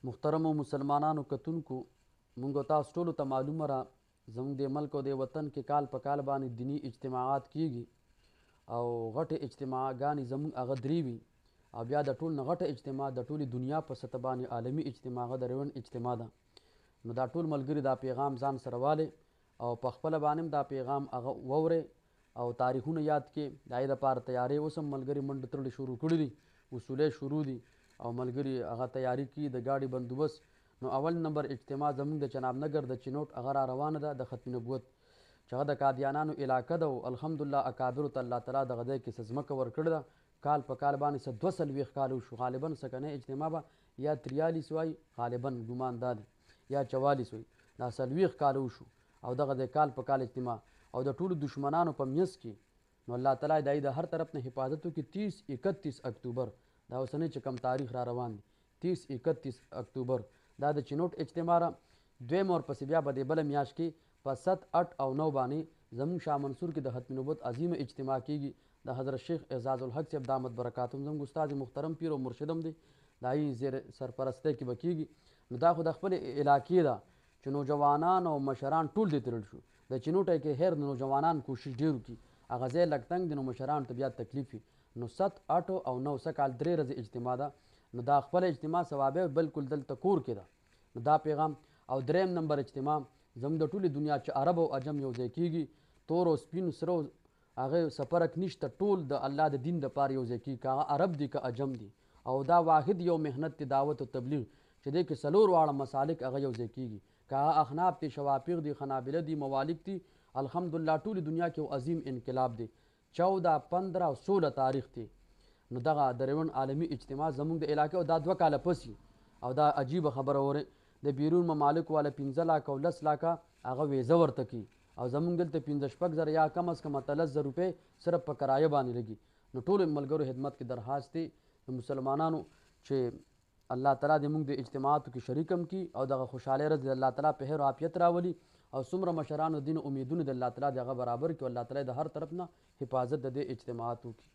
محترمو مسلمانانو کتونکو مونږ تاسو ټولو ته معلومه را زموږ د ملک او د وطن کې کال په کال باندې دینی اجتماعات کیږي او غټې اجتماعګانې زموږ هغه درې وي او بیا د ټول نه غټه اجتماع د ټولې دنیا په سطح باندې عالمي اجتماع هغه د ریون اجتماع ده. نو دا ټول ملګري دا پیغام ځان سره والی او په خپله باندې هم دا پیغام هغه واورئ او تاریخونه یاد کړي. د هغې دپاره تیاری اوس هم ملګري منډې ترړې شروع کړي دي، اصولې شروع دي او ملګري هغه تیاری کوي د ګاډي بندوبست. نو اول نمبر اجتماع زموږ د چناب نګر د چینوټ هغه را روانه ده د ختم نبوت چې هغه د قادیانانو علاقه ده او الحمدلله اکابرو ته الله تعالی دغه ځای کې څه ځمکه ورکړې ده. کال په کال باندې څه 240 کال وشو، غالبا سکنی اجتماع به یا 43 وایي، غالبا ګمان دا دی یا 44 وایي، دا 40 کال وشو او دغه د کال په کال اجتماع او د ټولو دشمنانو په منځ کې نو الله تعالی د د هر طرف نه حفاظت وکړي. 30 31 اکتوبر دا اوسنی چې کم تاریخ را روان دی 30 31 اکتوبر دا د چینوټ اجتماع را. دویم ورپسې بیا به د بله میاشت کې په 7 8 او 9 باندې زموږ شاه منصور کې د ختم نبوت عظیمه اجتماع کیږي. د حضرت شیخ اعزاز الحق صاحب دامت برکاتهم زموږ استاد محترم پیر او مرشد هم دی، د هغې زیر سرپرستی کې به کیږي. نو دا خو د خپلې علاقې ده چې نوجوانان او مشران ټول دې تړل شو. د چینوټی کې خیر د نوجوانان کوشش ډېر وکړي، هغه ځای لږ تنګ دی نو مشرانو ته بیا تکلیف وي. نو 7 8 او 9 کال 3 ورځې اجتماع ده. نو دا خپل اجتماع ثوابه بالکل دلته کور کې ده. نو دا پیغام او دریم نمبر اجتماع زموږ د ټولې دنیا چې عرب او عجم یو ځای کیږي، تور او سپین سره هغه سفرک نشته، ټول د الله د دین دپاره یو ځای کیږي، که هغه عرب دي که عجم دي. او دا واحد یو محنت دی دعوت او تبلیغ چې دی کې 4 واړه مسالک هغه یو ځای کیږي، که هغه احناف دي، شوافق دي، خنابله دي، موالک دي. الحمدلله ټولې دنیا کې یو عظیم انقلاب دی. 14 15 او 16 تاریخ دی. نو دغه د ریون عالمي اجتماع زموږ د علاقې او دا 2 کاله پسې او دا عجیبه خبره وره د بیرون ممالک والا 15 لاکه او 10 لاکه هغه ویزه ورته کوي او زموږ دلته 15 شپږ زره یا کم از کم 13 روپۍ صرف په کرایه باندې لګي. نو ټولو ملګرو خدمت کې درخواست دی د مسلمانانو چې الله تعالی دې موږ د اجتماعاتو کې شریک هم کړي او دغه خوشحالۍ ورځ د الله تعالی په خیر او عافیت راولي او څومره مشرانو دین امیدونه د الله تعالی د هغه برابر کړي او الله تعالی د هر طرف نه حفاظت د دې اجتماعاتو کړي.